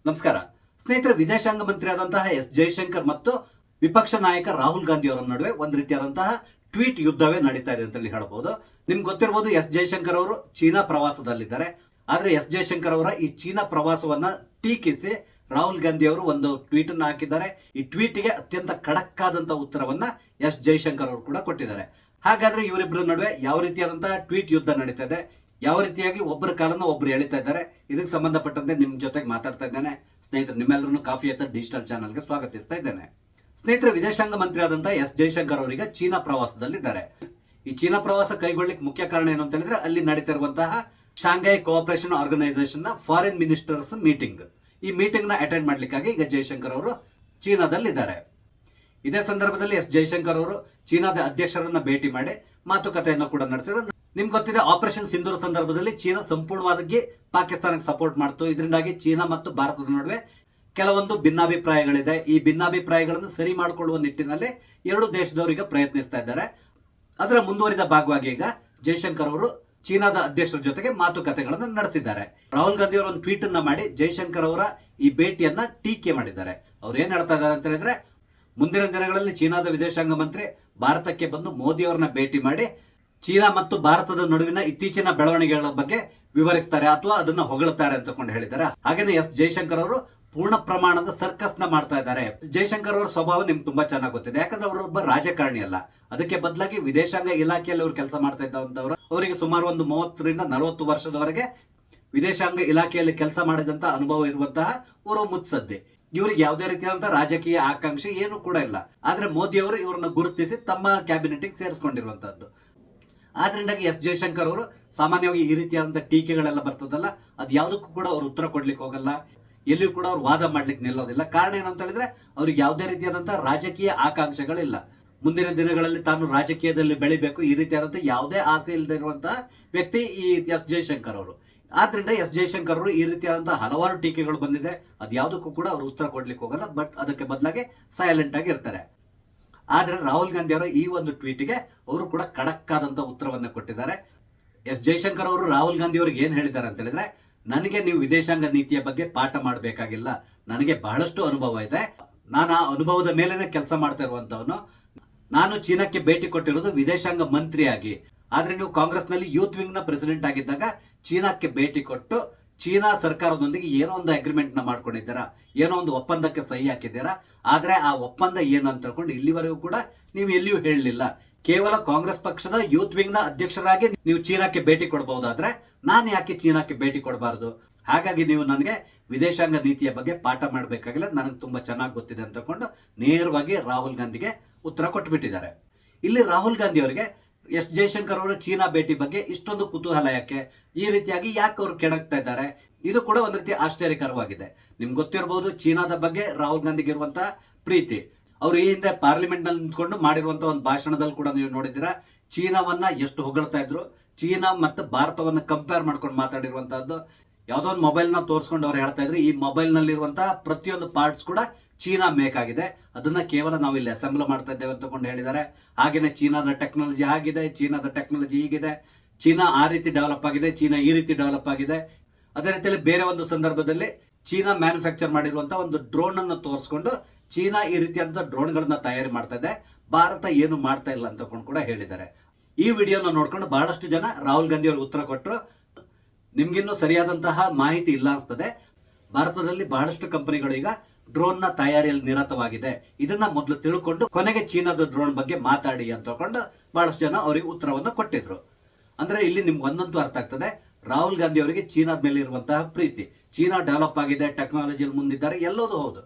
ನಮಸ್ಕಾರ ಸ್ನೇಹಿತರೆ. ವಿದೇಶಾಂಗ ಮಂತ್ರಿ ಆದಂತಹ ಎಸ್ ಜೈಶಂಕರ್ ಮತ್ತು ವಿಪಕ್ಷ ನಾಯಕ ರಾಹುಲ್ ಗಾಂಧಿ ಅವರ ನಡುವೆ ಒಂದು ರೀತಿಯಾದಂತಹ ಟ್ವೀಟ್ ಯುದ್ಧವೇ ನಡೀತಾ ಇದೆ ಅಂತ ಹೇಳಬಹುದು. ನಿಮ್ಗೆ ಗೊತ್ತಿರಬಹುದು, ಎಸ್ ಜೈಶಂಕರ್ ಅವರು ಚೀನಾ ಪ್ರವಾಸದಲ್ಲಿದ್ದಾರೆ. ಆದ್ರೆ ಎಸ್ ಜೈಶಂಕರ್ ಅವರ ಈ ಚೀನಾ ಪ್ರವಾಸವನ್ನ ಟೀಕಿಸಿ ರಾಹುಲ್ ಗಾಂಧಿ ಅವರು ಒಂದು ಟ್ವೀಟ್ ಅನ್ನು ಹಾಕಿದ್ದಾರೆ. ಈ ಟ್ವೀಟ್ಗೆ ಅತ್ಯಂತ ಖಡಕ್ ಆದಂತಹ ಉತ್ತರವನ್ನ ಎಸ್ ಜೈಶಂಕರ್ ಅವರು ಕೂಡ ಕೊಟ್ಟಿದ್ದಾರೆ. ಹಾಗಾದ್ರೆ ಇವರಿಬ್ಬರ ನಡುವೆ ಯಾವ ರೀತಿಯಾದಂತಹ ಟ್ವೀಟ್ ಯುದ್ಧ ನಡೀತಾ ಇದೆ, ಯಾವ ರೀತಿಯಾಗಿ ಒಬ್ಬರ ಕಾಲನ್ನು ಒಬ್ರು ಎಳಿತಾ ಇದ್ದಾರೆ, ಇದಕ್ಕೆ ಸಂಬಂಧಪಟ್ಟಂತೆ ನಿಮ್ ಜೊತೆಗೆ ಮಾತಾಡ್ತಾ ಇದ್ದೇನೆ. ಸ್ನೇಹಿತರೆ, ನಿಮ್ಮೆಲ್ಲರೂ ಕಾಫಿ ಎತ್ತ ಡಿಜಿಟಲ್ ಚಾನಲ್ಗೆ ಸ್ವಾಗತಿಸ್ತಾ ಇದ್ದೇನೆ. ಸ್ನೇಹಿತರೆ, ವಿದೇಶಾಂಗ ಮಂತ್ರಿ ಆದಂತಹ ಎಸ್ ಜೈಶಂಕರ್ ಅವರಿಗೆ ಚೀನಾ ಪ್ರವಾಸದಲ್ಲಿದ್ದಾರೆ. ಈ ಚೀನಾ ಪ್ರವಾಸ ಕೈಗೊಳ್ಳಿಕ್ಕೆ ಮುಖ್ಯ ಕಾರಣ ಏನು ಅಂತ ಹೇಳಿದ್ರೆ, ಅಲ್ಲಿ ನಡೀತಿರುವಂತಹ ಶಾಂಘೈ ಕೋಆಪರೇಷನ್ ಆರ್ಗನೈಸೇಷನ್ ನ ಫಾರಿನ್ ಮಿನಿಸ್ಟರ್ಸ್ ಮೀಟಿಂಗ್, ಈ ಮೀಟಿಂಗ್ ನ ಅಟೆಂಡ್ ಮಾಡ್ಲಿಕ್ಕಾಗಿ ಈಗ ಜೈಶಂಕರ್ ಅವರು ಚೀನಾದಲ್ಲಿದ್ದಾರೆ. ಇದೇ ಸಂದರ್ಭದಲ್ಲಿ ಎಸ್ ಜೈಶಂಕರ್ ಅವರು ಚೀನಾದ ಅಧ್ಯಕ್ಷರನ್ನ ಭೇಟಿ ಮಾಡಿ ಮಾತುಕತೆಯನ್ನು ಕೂಡ ನಡೆಸಿದ್ರು. ನಿಮ್ಗೆ ಗೊತ್ತಿದೆ, ಆಪರೇಷನ್ ಸಿಂಧೂರ ಸಂದರ್ಭದಲ್ಲಿ ಚೀನಾ ಸಂಪೂರ್ಣವಾಗಿ ಪಾಕಿಸ್ತಾನಕ್ಕೆ ಸಪೋರ್ಟ್ ಮಾಡ್ತು. ಇದರಿಂದಾಗಿ ಚೀನಾ ಮತ್ತು ಭಾರತದ ನಡುವೆ ಕೆಲವೊಂದು ಭಿನ್ನಾಭಿಪ್ರಾಯಗಳಿದೆ. ಈ ಭಿನ್ನಾಭಿಪ್ರಾಯಗಳನ್ನು ಸರಿ ಮಾಡಿಕೊಳ್ಳುವ ನಿಟ್ಟಿನಲ್ಲಿ ಎರಡು ದೇಶದವರಿಗೆ ಪ್ರಯತ್ನಿಸ್ತಾ ಇದ್ದಾರೆ. ಅದರ ಮುಂದುವರಿದ ಭಾಗವಾಗಿ ಈಗ ಜೈಶಂಕರ್ ಅವರು ಚೀನಾದ ಅಧ್ಯಕ್ಷರ ಜೊತೆಗೆ ಮಾತುಕತೆಗಳನ್ನು ನಡೆಸಿದ್ದಾರೆ. ರಾಹುಲ್ ಗಾಂಧಿ ಅವರು ಒಂದು ಟ್ವೀಟ್ ಅನ್ನ ಮಾಡಿ ಜೈಶಂಕರ್ ಅವರ ಈ ಭೇಟಿಯನ್ನ ಟೀಕೆ ಮಾಡಿದ್ದಾರೆ. ಅವ್ರು ಏನ್ ಹೇಳ್ತಾ ಇದ್ದಾರೆ ಅಂತ ಹೇಳಿದ್ರೆ, ಮುಂದಿನ ದಿನಗಳಲ್ಲಿ ಚೀನಾದ ವಿದೇಶಾಂಗ ಮಂತ್ರಿ ಭಾರತಕ್ಕೆ ಬಂದು ಮೋದಿ ಅವರನ್ನ ಭೇಟಿ ಮಾಡಿ ಚೀನಾ ಮತ್ತು ಭಾರತದ ನಡುವಿನ ಇತ್ತೀಚಿನ ಬೆಳವಣಿಗೆಗಳ ಬಗ್ಗೆ ವಿವರಿಸ್ತಾರೆ ಅಥವಾ ಅದನ್ನ ಹೊಗಳುತ್ತಾರೆ ಅಂತಕೊಂಡು ಹೇಳಿದ್ದಾರೆ. ಹಾಗೇನೆ ಎಸ್ ಜೈಶಂಕರ್ ಅವರು ಪೂರ್ಣ ಪ್ರಮಾಣದ ಸರ್ಕಸ್ ನ ಮಾಡ್ತಾ ಇದ್ದಾರೆ. ಜೈಶಂಕರ್ ಅವರ ಸ್ವಭಾವ ನಿಮ್ಗೆ ತುಂಬಾ ಚೆನ್ನಾಗಿ ಗೊತ್ತಿದೆ, ಯಾಕಂದ್ರೆ ಅವರೊಬ್ಬ ರಾಜಕಾರಣಿ ಅಲ್ಲ. ಅದಕ್ಕೆ ಬದಲಾಗಿ ವಿದೇಶಾಂಗ ಇಲಾಖೆಯಲ್ಲಿ ಅವರು ಕೆಲಸ ಮಾಡ್ತಾ ಇದ್ದವರು. ಅವರಿಗೆ ಸುಮಾರು ಒಂದು 30ರಿಂದ 40 ವರ್ಷದವರೆಗೆ ವಿದೇಶಾಂಗ ಇಲಾಖೆಯಲ್ಲಿ ಕೆಲಸ ಮಾಡಿದಂತ ಅನುಭವ ಇರುವಂತಹ ಓರ್ವ ಮುತ್ಸದ್ದಿ. ಇವರಿಗೆ ಯಾವುದೇ ರೀತಿಯಾದಂತಹ ರಾಜಕೀಯ ಆಕಾಂಕ್ಷೆ ಏನು ಕೂಡ ಇಲ್ಲ. ಆದ್ರೆ ಮೋದಿ ಅವರು ಇವರನ್ನ ಗುರುತಿಸಿ ತಮ್ಮ ಕ್ಯಾಬಿನೆಟ್ ಸೇರಿಸಿಕೊಂಡಿರುವಂತಹದ್ದು. ಆದ್ರಿಂದಾಗಿ ಎಸ್ ಜೈಶಂಕರ್ ಅವರು ಸಾಮಾನ್ಯವಾಗಿ ಈ ರೀತಿಯಾದಂತಹ ಟೀಕೆಗಳೆಲ್ಲ ಬರ್ತದಲ್ಲ, ಅದು ಯಾವುದಕ್ಕೂ ಕೂಡ ಅವರು ಉತ್ತರ ಕೊಡ್ಲಿಕ್ಕೆ ಹೋಗಲ್ಲ, ಎಲ್ಲಿಯೂ ಕೂಡ ಅವ್ರು ವಾದ ಮಾಡ್ಲಿಕ್ಕೆ ನಿಲ್ಲೋದಿಲ್ಲ. ಕಾರಣ ಏನಂತ ಹೇಳಿದ್ರೆ, ಅವ್ರಿಗೆ ಯಾವುದೇ ರೀತಿಯಾದಂತಹ ರಾಜಕೀಯ ಆಕಾಂಕ್ಷೆಗಳಿಲ್ಲ. ಮುಂದಿನ ದಿನಗಳಲ್ಲಿ ತಾನು ರಾಜಕೀಯದಲ್ಲಿ ಬೆಳಿಬೇಕು, ಈ ರೀತಿಯಾದಂತಹ ಯಾವುದೇ ಆಸೆ ಇಲ್ಲದೆ ಇರುವಂತಹ ವ್ಯಕ್ತಿ ಈ ಎಸ್ ಜೈಶಂಕರ್ ಅವರು. ಆದ್ರಿಂದ ಎಸ್ ಜೈಶಂಕರ್ ಅವರು ಈ ರೀತಿಯಾದಂತಹ ಹಲವಾರು ಟೀಕೆಗಳು ಬಂದಿದೆ, ಅದು ಯಾವುದಕ್ಕೂ ಕೂಡ ಅವರು ಉತ್ತರ ಕೊಡ್ಲಿಕ್ಕೆ ಹೋಗಲ್ಲ. ಬಟ್ ಅದಕ್ಕೆ ಬದಲಾಗಿ ಸೈಲೆಂಟ್ ಆಗಿ ಇರ್ತಾರೆ. ಆದ್ರೆ ರಾಹುಲ್ ಗಾಂಧಿ ಅವರ ಈ ಒಂದು ಟ್ವೀಟ್ಗೆ ಅವರು ಕೂಡ ಖಡಕ್ ಆದಂತಹ ಉತ್ತರವನ್ನ ಕೊಟ್ಟಿದ್ದಾರೆ. ಎಸ್ ಜೈಶಂಕರ್ ಅವರು ರಾಹುಲ್ ಗಾಂಧಿ ಅವರಿಗೆ ಏನ್ ಹೇಳಿದ್ದಾರೆ ಅಂತ ಹೇಳಿದ್ರೆ, ನನಗೆ ನೀವು ವಿದೇಶಾಂಗ ನೀತಿಯ ಬಗ್ಗೆ ಪಾಠ ಮಾಡಬೇಕಾಗಿಲ್ಲ, ನನಗೆ ಬಹಳಷ್ಟು ಅನುಭವ ಇದೆ, ನಾನು ಆ ಅನುಭವದ ಮೇಲೆನೆ ಕೆಲಸ ಮಾಡ್ತಾ ಇರುವಂತವನು. ನಾನು ಚೀನಾಕ್ಕೆ ಭೇಟಿ ಕೊಟ್ಟಿರೋದು ವಿದೇಶಾಂಗ ಮಂತ್ರಿಯಾಗಿ. ಆದ್ರೆ ನೀವು ಕಾಂಗ್ರೆಸ್ ನಲ್ಲಿ ಯೂತ್ ವಿಂಗ್ ನ ಪ್ರೆಸಿಡೆಂಟ್ ಆಗಿದ್ದಾಗ ಚೀನಾಕ್ಕೆ ಭೇಟಿ ಕೊಟ್ಟು ಚೀನಾ ಸರ್ಕಾರದೊಂದಿಗೆ ಏನೋ ಒಂದು ಅಗ್ರಿಮೆಂಟ್ ನ ಮಾಡ್ಕೊಂಡಿದ್ದೀರಾ, ಏನೋ ಒಂದು ಒಪ್ಪಂದಕ್ಕೆ ಸಹಿ ಹಾಕಿದ್ದೀರಾ. ಆದ್ರೆ ಆ ಒಪ್ಪಂದ ಏನು ಅಂತ ಹೇಳ್ಕೊಂಡು ಇಲ್ಲಿವರೆಗೂ ಕೂಡ ನೀವು ಎಲ್ಲಿಯೂ ಹೇಳಲಿಲ್ಲ. ಕೇವಲ ಕಾಂಗ್ರೆಸ್ ಪಕ್ಷದ ಯೂತ್ ವಿಂಗ್ ನ ಅಧ್ಯಕ್ಷರಾಗಿ ನೀವು ಚೀನಾಕ್ಕೆ ಭೇಟಿ ಕೊಡಬಹುದಾದ್ರೆ ನಾನು ಯಾಕೆ ಚೀನಾಕ್ಕೆ ಭೇಟಿ ಕೊಡಬಾರದು? ಹಾಗಾಗಿ ನೀವು ನನಗೆ ವಿದೇಶಾಂಗ ನೀತಿಯ ಬಗ್ಗೆ ಪಾಠ ಮಾಡಬೇಕಾಗಿಲ್ಲ, ನನಗೆ ತುಂಬಾ ಚೆನ್ನಾಗಿ ಗೊತ್ತಿದೆ ಅಂತಕೊಂಡು ನೇರವಾಗಿ ರಾಹುಲ್ ಗಾಂಧಿಗೆ ಉತ್ತರ ಕೊಟ್ಟುಬಿಟ್ಟಿದ್ದಾರೆ. ಇಲ್ಲಿ ರಾಹುಲ್ ಗಾಂಧಿ ಅವರಿಗೆ ಎಸ್ ಜೈಶಂಕರ್ ಅವರ ಚೀನಾ ಭೇಟಿ ಬಗ್ಗೆ ಇಷ್ಟೊಂದು ಕುತೂಹಲ ಯಾಕೆ, ಈ ರೀತಿಯಾಗಿ ಯಾಕೆ ಅವರು ಕೆಣಕ್ತಾ ಇದ್ದಾರೆ, ಇದು ಕೂಡ ಒಂದು ರೀತಿ ಆಶ್ಚರ್ಯಕರವಾಗಿದೆ. ನಿಮ್ಗೆ ಗೊತ್ತಿರಬಹುದು, ಚೀನಾದ ಬಗ್ಗೆ ರಾಹುಲ್ ಗಾಂಧಿಗೆ ಇರುವಂತಹ ಪ್ರೀತಿ. ಅವರು ಈ ಹಿಂದೆ ಪಾರ್ಲಿಮೆಂಟ್ ನಲ್ಲಿ ನಿಂತ್ಕೊಂಡು ಮಾಡಿರುವಂತಹ ಒಂದು ಭಾಷಣದಲ್ಲಿ ಕೂಡ ನೀವು ನೋಡಿದ್ದೀರಾ, ಚೀನಾವನ್ನ ಎಷ್ಟು ಹೊಗಳ್ತಾ ಇದ್ರು. ಚೀನಾ ಮತ್ತು ಭಾರತವನ್ನ ಕಂಪೇರ್ ಮಾಡ್ಕೊಂಡು ಮಾತಾಡಿರುವಂತಹದ್ದು. ಯಾವುದೋ ಒಂದು ಮೊಬೈಲ್ ನ ತೋರಿಸ್ಕೊಂಡು ಅವ್ರು ಹೇಳ್ತಾ ಇದ್ರು, ಈ ಮೊಬೈಲ್ ನಲ್ಲಿ ಇರುವಂತಹ ಪ್ರತಿಯೊಂದು ಪಾರ್ಟ್ಸ್ ಕೂಡ ಚೀನಾ ಮೇಕ್ ಆಗಿದೆ, ಅದನ್ನ ಕೇವಲ ನಾವು ಇಲ್ಲಿ ಅಸೆಂಬಲ್ ಮಾಡ್ತಾ ಇದ್ದೇವೆ ಅಂತಕೊಂಡು ಹೇಳಿದ್ದಾರೆ. ಹಾಗೇನೆ ಚೀನಾದ ಟೆಕ್ನಾಲಜಿ ಆಗಿದೆ, ಚೀನಾದ ಟೆಕ್ನಾಲಜಿ ಹೀಗಿದೆ, ಚೀನಾ ಆ ರೀತಿ ಡೆವಲಪ್ ಆಗಿದೆ, ಚೀನಾ ಈ ರೀತಿ ಡೆವಲಪ್ ಆಗಿದೆ. ಅದೇ ರೀತಿಯಲ್ಲಿ ಬೇರೆ ಒಂದು ಸಂದರ್ಭದಲ್ಲಿ ಚೀನಾ ಮ್ಯಾನುಫ್ಯಾಕ್ಚರ್ ಮಾಡಿರುವಂತಹ ಒಂದು ಡ್ರೋನ್ ಅನ್ನು ತೋರಿಸ್ಕೊಂಡು ಚೀನಾ ಈ ರೀತಿಯಾದಂತಹ ಡ್ರೋನ್ ಗಳನ್ನ ತಯಾರಿ ಮಾಡ್ತಾ ಇದೆ, ಭಾರತ ಏನು ಮಾಡ್ತಾ ಇಲ್ಲ ಅಂತಕೊಂಡು ಕೂಡ ಹೇಳಿದ್ದಾರೆ. ಈ ವಿಡಿಯೋನ ನೋಡ್ಕೊಂಡು ಬಹಳಷ್ಟು ಜನ ರಾಹುಲ್ ಗಾಂಧಿ ಅವರು ಉತ್ತರ ಕೊಟ್ಟರು. ನಿಮ್ಗಿನ್ನೂ ಸರಿಯಾದಂತಹ ಮಾಹಿತಿ ಇಲ್ಲ ಅನ್ಸ್ತದೆ. ಭಾರತದಲ್ಲಿ ಬಹಳಷ್ಟು ಕಂಪನಿಗಳು ಈಗ ಡ್ರೋನ್ ನ ತಯಾರಿಯಲ್ಲಿ ನಿರತವಾಗಿದೆ, ಇದನ್ನ ಮೊದಲು ತಿಳ್ಕೊಂಡು ಕೊನೆಗೆ ಚೀನಾದ ಡ್ರೋನ್ ಬಗ್ಗೆ ಮಾತಾಡಿ ಅಂತ ಹೇಳ್ಕೊಂಡು ಬಹಳಷ್ಟು ಜನ ಅವರಿಗೆ ಉತ್ತರವನ್ನು ಕೊಟ್ಟಿದ್ರು. ಅಂದ್ರೆ ಇಲ್ಲಿ ನಿಮ್ಗೆ ಒಂದಂತೂ ಅರ್ಥ ಆಗ್ತದೆ, ರಾಹುಲ್ ಗಾಂಧಿ ಅವರಿಗೆ ಚೀನಾದ ಮೇಲೆ ಇರುವಂತಹ ಪ್ರೀತಿ. ಚೀನಾ ಡೆವಲಪ್ ಆಗಿದೆ, ಟೆಕ್ನಾಲಜಿಯಲ್ಲಿ ಮುಂದಿದ್ದಾರೆ, ಎಲ್ಲೋದು ಹೌದು.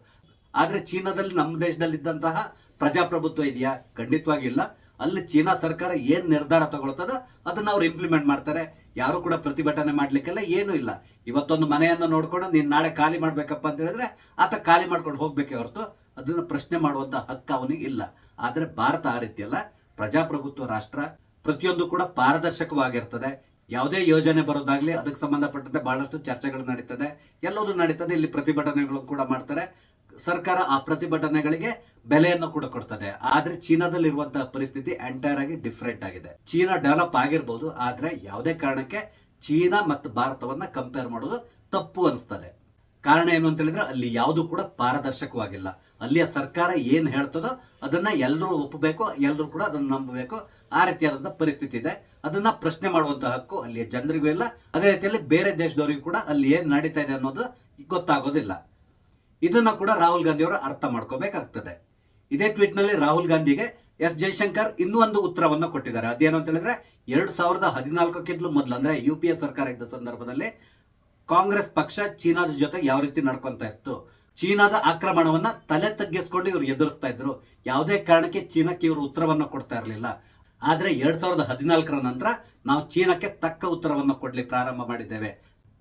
ಆದ್ರೆ ಚೀನಾದಲ್ಲಿ ನಮ್ಮ ದೇಶದಲ್ಲಿ ಇದ್ದಂತಹ ಪ್ರಜಾಪ್ರಭುತ್ವ ಇದೆಯಾ? ಖಂಡಿತವಾಗಿ ಇಲ್ಲ. ಅಲ್ಲಿ ಚೀನಾ ಸರ್ಕಾರ ಏನ್ ನಿರ್ಧಾರ ತಗೊಳ್ತದೋ ಅದನ್ನ ಅವ್ರು ಇಂಪ್ಲಿಮೆಂಟ್ ಮಾಡ್ತಾರೆ. ಯಾರು ಕೂಡ ಪ್ರತಿಭಟನೆ ಮಾಡ್ಲಿಕ್ಕೆಲ್ಲ ಏನು ಇಲ್ಲ. ಇವತ್ತೊಂದು ಮನೆಯನ್ನ ನೋಡ್ಕೊಂಡು ನೀನ್ ನಾಳೆ ಖಾಲಿ ಮಾಡ್ಬೇಕಪ್ಪ ಅಂತ ಹೇಳಿದ್ರೆ ಆತ ಖಾಲಿ ಮಾಡ್ಕೊಂಡು ಹೋಗ್ಬೇಕೆ ಹೊರತು ಅದನ್ನ ಪ್ರಶ್ನೆ ಮಾಡುವಂತ ಹಕ್ಕು ಅವನಿಗೆ ಇಲ್ಲ. ಆದ್ರೆ ಭಾರತ ಆ ರೀತಿ ಅಲ್ಲ, ಪ್ರಜಾಪ್ರಭುತ್ವ ರಾಷ್ಟ್ರ, ಪ್ರತಿಯೊಂದು ಕೂಡ ಪಾರದರ್ಶಕವಾಗಿರ್ತದೆ. ಯಾವುದೇ ಯೋಜನೆ ಬರೋದಾಗ್ಲಿ ಅದಕ್ಕೆ ಸಂಬಂಧಪಟ್ಟಂತೆ ಬಹಳಷ್ಟು ಚರ್ಚೆಗಳು ನಡೀತದೆ, ಎಲ್ಲವೂ ನಡೀತದೆ. ಇಲ್ಲಿ ಪ್ರತಿಭಟನೆಗಳು ಕೂಡ ಮಾಡ್ತಾರೆ. ಸರ್ಕಾರ ಆ ಪ್ರತಿಭಟನೆಗಳಿಗೆ ಬೆಲೆಯನ್ನು ಕೂಡ ಕೊಡ್ತದೆ. ಆದ್ರೆ ಚೀನಾದಲ್ಲಿ ಇರುವಂತಹ ಪರಿಸ್ಥಿತಿ ಎಂಟೈರ್ ಆಗಿ ಡಿಫ್ರೆಂಟ್ ಆಗಿದೆ. ಚೀನಾ ಡೆವಲಪ್ ಆಗಿರ್ಬೋದು, ಆದ್ರೆ ಯಾವುದೇ ಕಾರಣಕ್ಕೆ ಚೀನಾ ಮತ್ತು ಭಾರತವನ್ನ ಕಂಪೇರ್ ಮಾಡೋದು ತಪ್ಪು ಅನಿಸ್ತದೆ. ಕಾರಣ ಏನು ಅಂತ ಹೇಳಿದ್ರೆ ಅಲ್ಲಿ ಯಾವುದು ಕೂಡ ಪಾರದರ್ಶಕವಾಗಿಲ್ಲ. ಅಲ್ಲಿಯ ಸರ್ಕಾರ ಏನು ಹೇಳ್ತದೋ ಅದನ್ನ ಎಲ್ಲರೂ ಒಪ್ಪಬೇಕು, ಎಲ್ಲರೂ ಕೂಡ ಅದನ್ನ ನಂಬಬೇಕು. ಆ ರೀತಿಯಾದಂಥ ಪರಿಸ್ಥಿತಿ ಇದೆ. ಅದನ್ನ ಪ್ರಶ್ನೆ ಮಾಡುವಂತಹ ಹಕ್ಕು ಅಲ್ಲಿಯ ಜನರಿಗೂ ಇಲ್ಲ. ಅದೇ ರೀತಿಯಲ್ಲಿ ಬೇರೆ ದೇಶದವರಿಗೂ ಕೂಡ ಅಲ್ಲಿ ಏನ್ ನಡೀತಾ ಇದೆ ಅನ್ನೋದು ಗೊತ್ತಾಗೋದಿಲ್ಲ. ಇದನ್ನ ಕೂಡ ರಾಹುಲ್ ಗಾಂಧಿ ಅವರು ಅರ್ಥ ಮಾಡ್ಕೋಬೇಕಾಗ್ತದೆ. ಇದೇ ಟ್ವೀಟ್ ನಲ್ಲಿ ರಾಹುಲ್ ಗಾಂಧಿಗೆ ಎಸ್ ಜೈಶಂಕರ್ ಇನ್ನೂ ಒಂದು ಉತ್ತರವನ್ನು ಕೊಟ್ಟಿದ್ದಾರೆ. ಅದೇನು ಅಂತ ಹೇಳಿದ್ರೆ 2014ಕ್ಕಿಂತಲೂ ಮೊದಲು ಅಂದ್ರೆ UPA ಸರ್ಕಾರ ಇದ್ದ ಸಂದರ್ಭದಲ್ಲಿ ಕಾಂಗ್ರೆಸ್ ಪಕ್ಷ ಚೀನಾದ ಜೊತೆ ಯಾವ ರೀತಿ ನಡ್ಕೊಂತ ಇತ್ತು, ಚೀನಾದ ಆಕ್ರಮಣವನ್ನ ತಲೆ ತಗ್ಗಿಸ್ಕೊಂಡು ಇವರು ಎದುರಿಸ್ತಾ ಇದ್ರು. ಯಾವುದೇ ಕಾರಣಕ್ಕೆ ಚೀನಾಕ್ಕೆ ಇವರು ಉತ್ತರವನ್ನು ಕೊಡ್ತಾ ಇರಲಿಲ್ಲ. ಆದ್ರೆ 2014ರ ನಂತರ ನಾವು ಚೀನಾಕ್ಕೆ ತಕ್ಕ ಉತ್ತರವನ್ನು ಕೊಡ್ಲಿ ಪ್ರಾರಂಭ ಮಾಡಿದ್ದೇವೆ.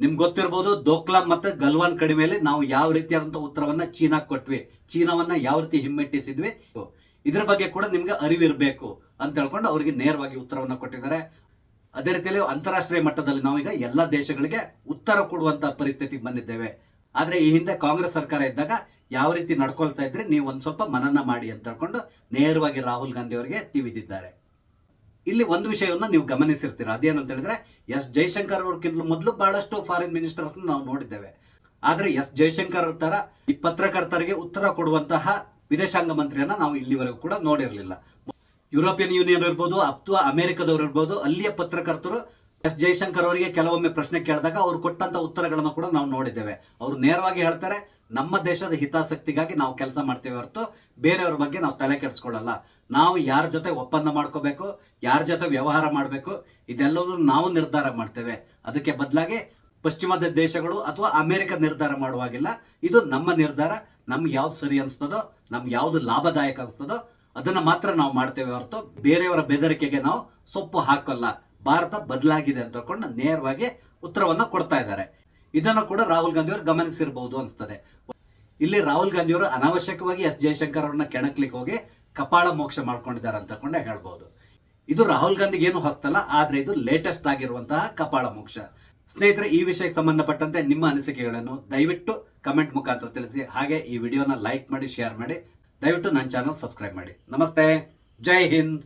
ನಿಮ್ಗೆ ಗೊತ್ತಿರಬಹುದು, ದೋಕ್ಲಾಮ್ ಮತ್ತೆ ಗಲ್ವಾನ್ ಕಡಿಮೆಯಲ್ಲಿ ನಾವು ಯಾವ ರೀತಿಯಾದಂತಹ ಉತ್ತರವನ್ನ ಚೀನಾಕ್ಕೆ ಕೊಟ್ವಿ, ಚೀನಾವನ್ನ ಯಾವ ರೀತಿ ಹಿಮ್ಮೆಟ್ಟಿಸಿದ್ವಿ, ಇದ್ರ ಬಗ್ಗೆ ಕೂಡ ನಿಮ್ಗೆ ಅರಿವಿರಬೇಕು ಅಂತ ಹೇಳ್ಕೊಂಡು ಅವರಿಗೆ ನೇರವಾಗಿ ಉತ್ತರವನ್ನು ಕೊಟ್ಟಿದ್ದಾರೆ. ಅದೇ ರೀತಿಯಲ್ಲಿ ಅಂತಾರಾಷ್ಟ್ರೀಯ ಮಟ್ಟದಲ್ಲಿ ನಾವೀಗ ಎಲ್ಲ ದೇಶಗಳಿಗೆ ಉತ್ತರ ಕೊಡುವಂತಹ ಪರಿಸ್ಥಿತಿಗೆ ಬಂದಿದ್ದೇವೆ. ಆದ್ರೆ ಈ ಹಿಂದೆ ಕಾಂಗ್ರೆಸ್ ಸರ್ಕಾರ ಇದ್ದಾಗ ಯಾವ ರೀತಿ ನಡ್ಕೊಳ್ತಾ ಇದ್ರೆ ನೀವು ಒಂದ್ ಸ್ವಲ್ಪ ಮನನ ಮಾಡಿ ಅಂತ ಹೇಳ್ಕೊಂಡು ನೇರವಾಗಿ ರಾಹುಲ್ ಗಾಂಧಿ ಅವರಿಗೆ ತಿವಿದಿದ್ದಾರೆ. ಇಲ್ಲಿ ಒಂದು ವಿಷಯವನ್ನ ನೀವು ಗಮನಿಸಿರ್ತೀರ, ಅದೇನು ಅಂತ ಹೇಳಿದ್ರೆ ಎಸ್ ಜೈಶಂಕರ್ ಅವ್ರಕ್ಕಿಂತ ಮೊದಲು ಬಹಳಷ್ಟು ಫಾರಿನ್ ಮಿನಿಸ್ಟರ್ಸ್ ನಾವು ನೋಡಿದ್ದೇವೆ. ಆದ್ರೆ ಎಸ್ ಜೈಶಂಕರ್ ತರ ಈ ಪತ್ರಕರ್ತರಿಗೆ ಉತ್ತರ ಕೊಡುವಂತಹ ವಿದೇಶಾಂಗ ಮಂತ್ರಿಯನ್ನ ನಾವು ಇಲ್ಲಿವರೆಗೂ ಕೂಡ ನೋಡಿರಲಿಲ್ಲ. ಯುರೋಪಿಯನ್ ಯೂನಿಯನ್ ಇರ್ಬೋದು ಅಥವಾ ಅಮೆರಿಕದವರು ಇರ್ಬೋದು, ಅಲ್ಲಿಯ ಪತ್ರಕರ್ತರು ಎಸ್ ಜೈಶಂಕರ್ ಅವರಿಗೆ ಕೆಲವೊಮ್ಮೆ ಪ್ರಶ್ನೆ ಕೇಳಿದಾಗ ಅವ್ರು ಕೊಟ್ಟಂತ ಉತ್ತರಗಳನ್ನು ಕೂಡ ನಾವು ನೋಡಿದ್ದೇವೆ. ಅವರು ನೇರವಾಗಿ ಹೇಳ್ತಾರೆ, ನಮ್ಮ ದೇಶದ ಹಿತಾಸಕ್ತಿಗಾಗಿ ನಾವು ಕೆಲಸ ಮಾಡ್ತೇವೆ ಹೊರತು ಬೇರೆಯವ್ರ ಬಗ್ಗೆ ನಾವು ತಲೆ ಕೆಡಿಸ್ಕೊಳ್ಳಲ್ಲ. ನಾವು ಯಾರ ಜೊತೆ ಒಪ್ಪಂದ ಮಾಡ್ಕೋಬೇಕು, ಯಾರ ಜೊತೆ ವ್ಯವಹಾರ ಮಾಡಬೇಕು, ಇದೆಲ್ಲವೂ ನಾವು ನಿರ್ಧಾರ ಮಾಡ್ತೇವೆ. ಅದಕ್ಕೆ ಬದಲಾಗಿ ಪಶ್ಚಿಮದ ದೇಶಗಳು ಅಥವಾ ಅಮೆರಿಕ ನಿರ್ಧಾರ ಮಾಡುವಾಗಿಲ್ಲ. ಇದು ನಮ್ಮ ನಿರ್ಧಾರ. ನಮ್ಗೆ ಯಾವ್ದು ಸರಿ ಅನ್ಸ್ತದೋ, ನಮ್ಗೆ ಯಾವ್ದು ಲಾಭದಾಯಕ ಅನ್ಸ್ತದೋ ಅದನ್ನ ಮಾತ್ರ ನಾವು ಮಾಡ್ತೇವೆ ಹೊರತು ಬೇರೆಯವರ ಬೆದರಿಕೆಗೆ ನಾವು ಸೊಪ್ಪು ಹಾಕೋಲ್ಲ. ಭಾರತ ಬದಲಾಗಿದೆ ಅಂತ ಹೇಳ್ಕೊಂಡು ನೇರವಾಗಿ ಉತ್ತರವನ್ನ ಕೊಡ್ತಾ ಇದ್ದಾರೆ. ಇದನ್ನು ಕೂಡ ರಾಹುಲ್ ಗಾಂಧಿ ಅವರು ಗಮನಿಸಿರಬಹುದು ಅನ್ಸ್ತದೆ. ಇಲ್ಲಿ ರಾಹುಲ್ ಗಾಂಧಿ ಅವರು ಅನಾವಶ್ಯಕವಾಗಿ ಎಸ್ ಜೈಶಂಕರ್ ಅವ್ರನ್ನ ಕೆಣಕ್ಲಿಕ್ಕೆ ಹೋಗಿ ಕಪಾಳ ಮೋಕ್ಷ ಮಾಡ್ಕೊಂಡಿದ್ದಾರೆ ಅಂತ ಕೊಂಡೇ ಹೇಳ್ಬಹುದು. ಇದು ರಾಹುಲ್ ಗಾಂಧಿಗೆ ಏನು ಹೊಸ್ತಲ್ಲ, ಆದ್ರೆ ಇದು ಲೇಟೆಸ್ಟ್ ಆಗಿರುವಂತಹ ಕಪಾಳ ಮೋಕ್ಷ. ಸ್ನೇಹಿತರೆ, ಈ ವಿಷಯಕ್ಕೆ ಸಂಬಂಧಪಟ್ಟಂತೆ ನಿಮ್ಮ ಅನಿಸಿಕೆಗಳನ್ನು ದಯವಿಟ್ಟು ಕಮೆಂಟ್ ಮುಖಾಂತರ ತಿಳಿಸಿ. ಹಾಗೆ ಈ ವಿಡಿಯೋನ ಲೈಕ್ ಮಾಡಿ, ಶೇರ್ ಮಾಡಿ. ದಯವಿಟ್ಟು ನನ್ನ ಚಾನಲ್ ಸಬ್ಸ್ಕ್ರೈಬ್ ಮಾಡಿ. ನಮಸ್ತೆ, ಜೈ ಹಿಂದ್.